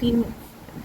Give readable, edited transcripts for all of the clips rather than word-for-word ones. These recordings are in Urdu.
3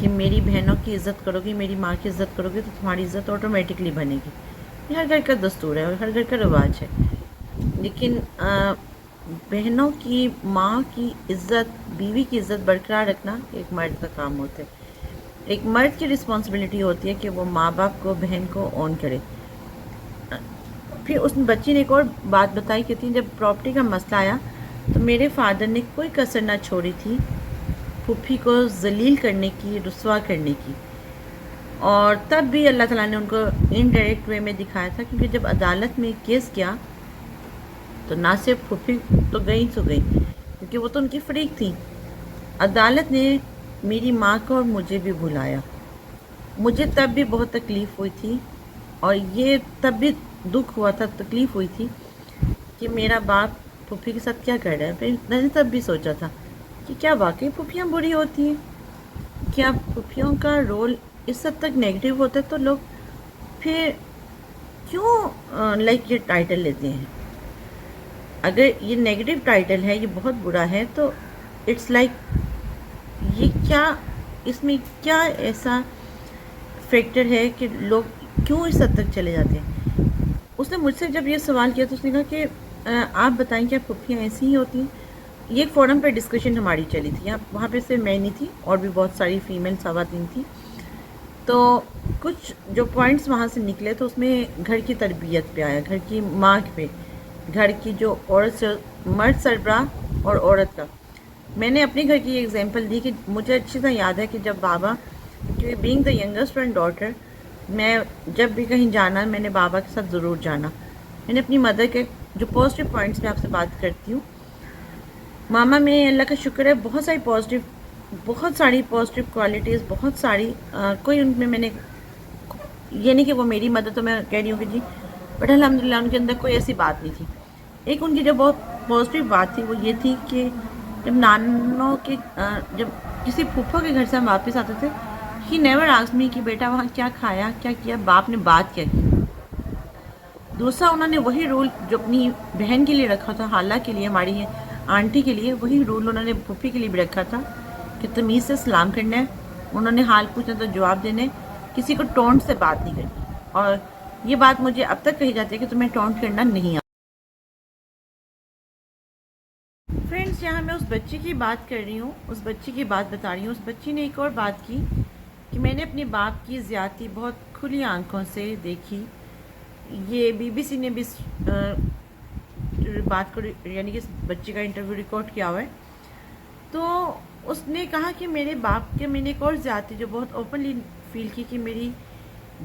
کہ میری بہنوں کی عزت کرو گی، میری ماں کی عزت کرو گی تو تمہاری عزت آٹومیٹکلی بنے گی. یہ ہر گھر کا دستور ہے اور ہر گھر کا رواج ہے. لیکن بہنوں کی، ماں کی عزت، بیوی کی عزت برقرار رکھنا ایک مرد کا کام ہوتا ہے. ایک مرد کی رسپانسبلٹی ہوتی ہے کہ وہ ماں باپ کو، بہن کو اون کرے. پھر اس بچی نے ایک اور بات بتائی، کہتی ہیں جب پراپرٹی کا مسئلہ آیا تو میرے فادر نے کوئی کسر نہ چھوڑی تھی پھوپھی کو ذلیل کرنے کی، رسوا کرنے کی. اور تب بھی اللہ تعالیٰ نے ان کو انڈائریکٹ وے میں دکھایا تھا، کیونکہ جب عدالت میں کیس کیا تو نہ صرف پھوپھی تو گئی کیونکہ وہ تو ان کی فریق تھی. عدالت نے میری ماں کو اور مجھے بھی بلایا. مجھے تب بھی بہت تکلیف ہوئی تھی اور یہ تب بھی دکھ ہوا تھا، تکلیف ہوئی تھی کہ میرا باپ پھوپھی کے ساتھ کیا کر رہا ہے. پھر میں نے تب بھی سوچا تھا کہ کیا واقعی پھوپھیاں بری ہوتی ہیں؟ کیا پھوپھیوں کا رول اس حد تک نیگیٹو ہوتا ہے؟ تو لوگ پھر کیوں لائک یہ ٹائٹل لیتے ہیں؟ اگر یہ نیگیٹو ٹائٹل ہے، یہ بہت برا ہے، تو اٹس لائک یہ کیا، اس میں کیا ایسا فیکٹر ہے کہ لوگ کیوں اس حد تک چلے جاتے ہیں؟ اس نے مجھ سے جب یہ سوال کیا تو اس نے کہا کہ آپ بتائیں کیا پھوپھیاں ایسی ہی ہوتی ہیں؟ یہ ایک فورم پہ ڈسکشن ہماری چلی تھی. وہاں پہ صرف میں نہیں تھی اور بھی بہت ساری فیمیل خواتین تھیں. تو کچھ جو پوائنٹس وہاں سے نکلے تو اس میں گھر کی تربیت پہ آیا، گھر کی ماں پہ، گھر کی جو عورت، مرد سربراہ اور عورت کا. میں نے اپنے گھر کی یہ ایگزامپل دی کہ مجھے اچھی طرح یاد ہے کہ جب بابا، کیونکہ being the youngest and daughter, میں جب بھی کہیں جانا میں نے بابا کے ساتھ ضرور جانا. میں نے اپنی مدر کے جو پازیٹیو پوائنٹس میں آپ سے بات کرتی ہوں. ماما میں اللہ کا شکر ہے بہت ساری پازیٹیو کوالٹیز، بہت ساری، کوئی ان میں نے یہ نہیں کہ وہ میری مدد تو میں کہہ رہی ہوں کہ جی، بٹ الحمدللہ ان کے اندر کوئی ایسی بات نہیں تھی. ایک ان کی جو بہت پازیٹیو بات تھی وہ یہ تھی کہ جب نانوں کے، جب کسی پھوپھو کے گھر سے ہم واپس آتے تھے، ہی نیور آسک می کہ بیٹا وہاں کیا کھایا، کیا کیا، باپ نے بات کیا کی. دوسرا، انہوں نے وہی رول جو اپنی بہن کے لیے رکھا تھا، خالہ کے لیے، ہماری آنٹی کے لیے، وہی رول انہوں نے پھوپھی کے لیے بھی رکھا تھا کہ تمیز سے سلام کرنا ہے. انہوں نے حال پوچھنا تو جواب دینے، کسی کو ٹونٹ سے بات نہیں کرنی. اور یہ بات مجھے اب تک کہی جاتی ہے کہ تمہیں ٹونٹ کرنا نہیں آتا. فرینڈس، یہاں میں اس بچی کی بات کر رہی ہوں، اس بچی کی بات بتا رہی ہوں. اس بچی نے ایک اور بات کی کہ میں نے اپنے باپ کی زیادتی بہت کھلی آنکھوں سے دیکھی. یہ بی بی سی نے بھی بات کو، یعنی کہ اس بچی کا انٹرویو ریکارڈ کیا ہوا ہے. تو اس نے کہا کہ میرے باپ کے، میں نے ایک اور زیادتی جو بہت اوپنلی فیل کی کہ میری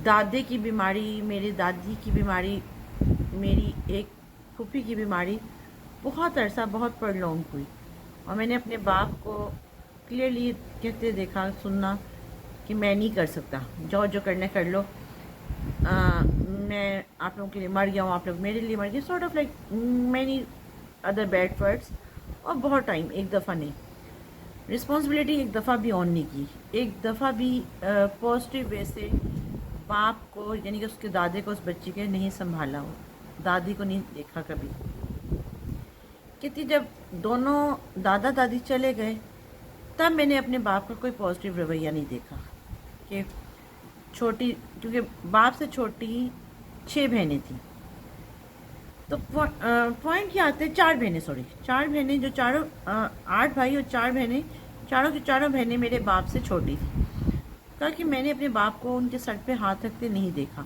دادے کی بیماری، میری دادی کی بیماری، میری ایک پھوپھی کی بیماری بہت عرصہ، بہت پرلونگ ہوئی. اور میں نے اپنے باپ کو کلیئرلی کہتے دیکھا، سننا کہ میں نہیں کر سکتا، جو کرنا کر لو، میں آپ لوگوں کے لیے مر گیا ہوں، آپ لوگ میرے لیے مر گئے، sort of like many other bad words. اور بہت ٹائم، ایک دفعہ نہیں، رسپانسبلٹی ایک دفعہ بھی آن نہیں کی، ایک دفعہ بھی پازیٹیو وے سے باپ کو، یعنی کہ اس کے دادے کو، اس بچی کے نہیں سنبھالا ہو، دادی کو نہیں دیکھا کبھی. کہتی جب دونوں دادا دادی چلے گئے تب میں نے اپنے باپ کا کوئی پازیٹیو رویہ نہیں دیکھا. کہ چھوٹی، کیونکہ باپ سے چھوٹی 6 بہنیں تھیں. تو پوائنٹ کیا آتے ہیں، 4 بہنیں، چار بہنیں، جو چاروں 8 بھائی اور 4 بہنیں، چاروں کی چاروں بہنیں میرے باپ سے چھوٹی تھیں. کہا کہ میں نے اپنے باپ کو ان کے سر پہ ہاتھ رکھتے نہیں دیکھا.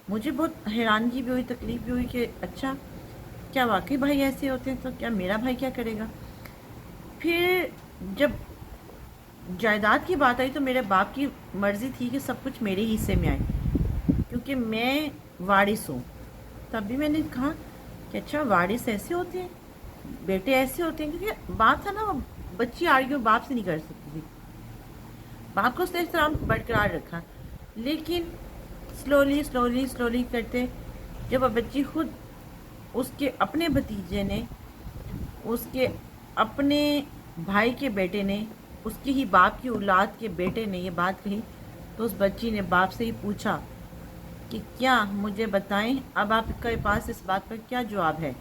مجھے بہت حیرانگی بھی ہوئی، تکلیف بھی ہوئی کہ اچھا، کیا واقعی بھائی ایسے ہوتے ہیں؟ تو کیا میرا بھائی کیا کرے گا؟ پھر جب جائیداد کی بات آئی تو میرے باپ کی مرضی تھی کہ سب کچھ میرے حصے میں آئے، کیونکہ میں وارث ہوں. تب بھی میں نے کہا کہ اچھا، وارث ایسے ہوتے ہیں، بیٹے ایسے ہوتے ہیں. کیونکہ بات تھا نا، وہ بچی آرگیو باپ سے نہیں کر سکتی تھی، باپ کو اس نے احترام برقرار رکھا. لیکن سلولی کرتے جب وہ بچی خود، اس کے اپنے بھتیجے نے، اس کے اپنے بھائی کے بیٹے نے، اس کی ہی باپ کی اولاد کے بیٹے نے یہ بات کہی تو اس بچی نے باپ سے ہی پوچھا کہ کیا مجھے بتائیں اب آپ کے پاس اس بات پر کیا جواب ہے؟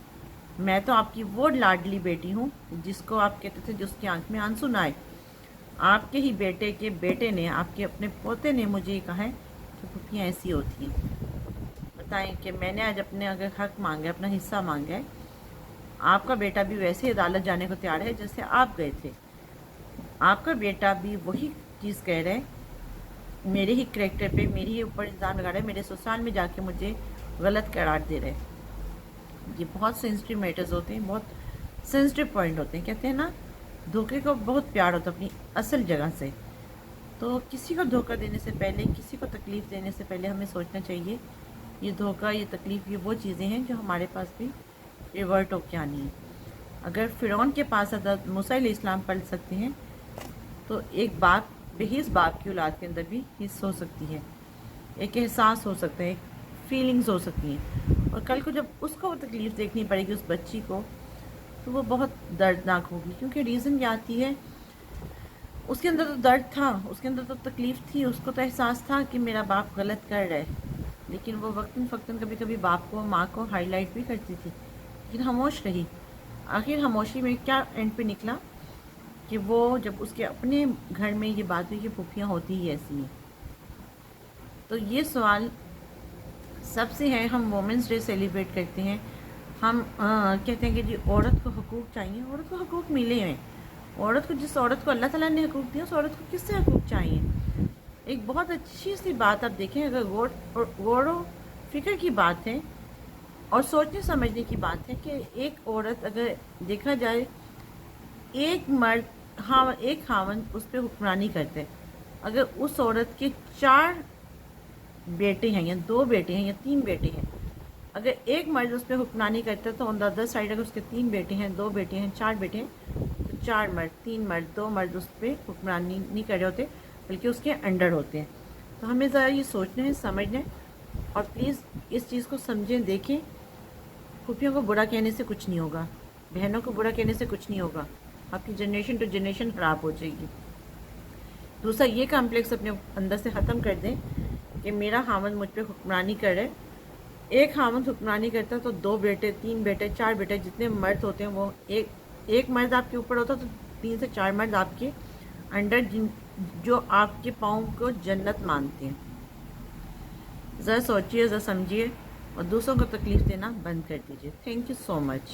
میں تو آپ کی وہ لاڈلی بیٹی ہوں جس کو آپ کہتے تھے جس کی آنکھ میں آنسو نہ آئے. آپ کے ہی بیٹے کے بیٹے نے، آپ کے اپنے پوتے نے مجھے یہ کہا ہے کہ پھوپھیاں ایسی ہوتی ہیں۔ بتائیں کہ میں نے آج اپنے اگر حق مانگا، اپنا حصہ مانگا ہے، آپ کا بیٹا بھی ویسے عدالت جانے کو تیار ہے جیسے آپ گئے تھے۔ آپ کا بیٹا بھی وہی چیز کہہ رہے ہیں، میرے ہی کریکٹر پہ، میری ہی اوپر الزام لگا رہے ہیں، میرے سسرال میں جا کے مجھے غلط قرار دے رہے ہیں۔ یہ بہت سینسٹیو میٹرز ہوتے ہیں، بہت سینسٹیو پوائنٹ ہوتے ہیں۔ کہتے ہیں نا، دھوکے کو بہت پیار ہوتا ہے اپنی اصل جگہ سے۔ تو کسی کو دھوکہ دینے سے پہلے، کسی کو تکلیف دینے سے پہلے ہمیں سوچنا چاہیے یہ دھوکہ، یہ تکلیف، یہ وہ چیزیں ہیں جو ہمارے پاس بھی ریورٹ ہو کے آنی ہے۔ اگر فرعون کے پاس حضرت موسیٰ علیہ السلام پلٹ سکتے ہیں تو ایک باپ، بحیث باپ کی اولاد کے اندر بھی حص ہو سکتی ہے، ایک احساس ہو سکتا ہے، ایک فیلنگز ہو سکتی ہیں۔ اور کل کو جب اس کو وہ تکلیف دیکھنی پڑے گی، اس بچی کو، تو وہ بہت دردناک ہوگی، کیونکہ ریزن یہ آتی ہے، اس کے اندر تو درد تھا، اس کے اندر تو تکلیف تھی، اس کو تو احساس تھا کہ میرا باپ غلط کر رہا ہے، لیکن وہ وقتاً فوقتاً کبھی کبھی باپ کو، ماں کو ہائی لائٹ بھی کرتی تھی، لیکن خاموش رہی۔ آخر خاموشی میں کیا اینڈ پہ نکلا کہ وہ جب اس کے اپنے گھر میں یہ بات ہوئی کہ پھوپھیاں ہوتی ہی ایسی ہیں۔ تو یہ سوال سب سے ہے، ہم وومنس ڈے سیلیبریٹ کرتے ہیں، ہم کہتے ہیں کہ جی عورت کو حقوق چاہیے، عورت کو حقوق ملے ہیں، عورت کو، جس عورت کو اللہ تعالیٰ نے حقوق دیا، اس عورت کو کس سے حقوق چاہیے؟ ایک بہت اچھی سی بات آپ دیکھیں، اگر غور و فکر کی بات ہے اور سوچنے سمجھنے کی بات ہے کہ ایک عورت، اگر دیکھا جائے، ایک مرد، ایک خاوند اس پہ حکمرانی کرتے، اگر اس عورت کے 4 بیٹے ہیں یا 2 بیٹے ہیں یا 3 بیٹے ہیں، اگر ایک مرد اس پہ حکمرانی کرتا ہے تو آن دا ادر سائڈ اگر اس کے 3 بیٹے ہیں، 2 بیٹے ہیں، 4 بیٹے ہیں، تو 4 مرد، 3 مرد، 2 مرد اس پہ حکمرانی نہیں کر رہے ہوتے بلکہ اس کے انڈر ہوتے ہیں۔ تو ہمیں ذرا یہ سوچنا ہے، سمجھنا ہے، اور پلیز اس چیز کو سمجھیں، دیکھیں۔ پھوپھیوں کو برا کہنے سے کچھ نہیں ہوگا، بہنوں کو برا کہنے سے کچھ نہیں ہوگا، آپ کی جنریشن ٹو جنریشن خراب ہو جائے گی۔ دوسرا، یہ کمپلیکس اپنے اندر سے ختم کر دیں کہ میرا خاوند مجھ پہ حکمرانی کر رہے۔ ایک خاوند حکمرانی کرتا تو 2 بیٹے، 3 بیٹے، 4 بیٹے، جتنے مرد ہوتے ہیں، وہ ایک مرد آپ کے اوپر ہوتا تو 3 سے 4 مرد آپ کے انڈر، جو آپ کے پاؤں کو جنت مانتے ہیں۔ ذرا سوچیے، ذرا سمجھیے، اور دوسروں کو تکلیف دینا بند کر دیجیے۔ Thank you so much.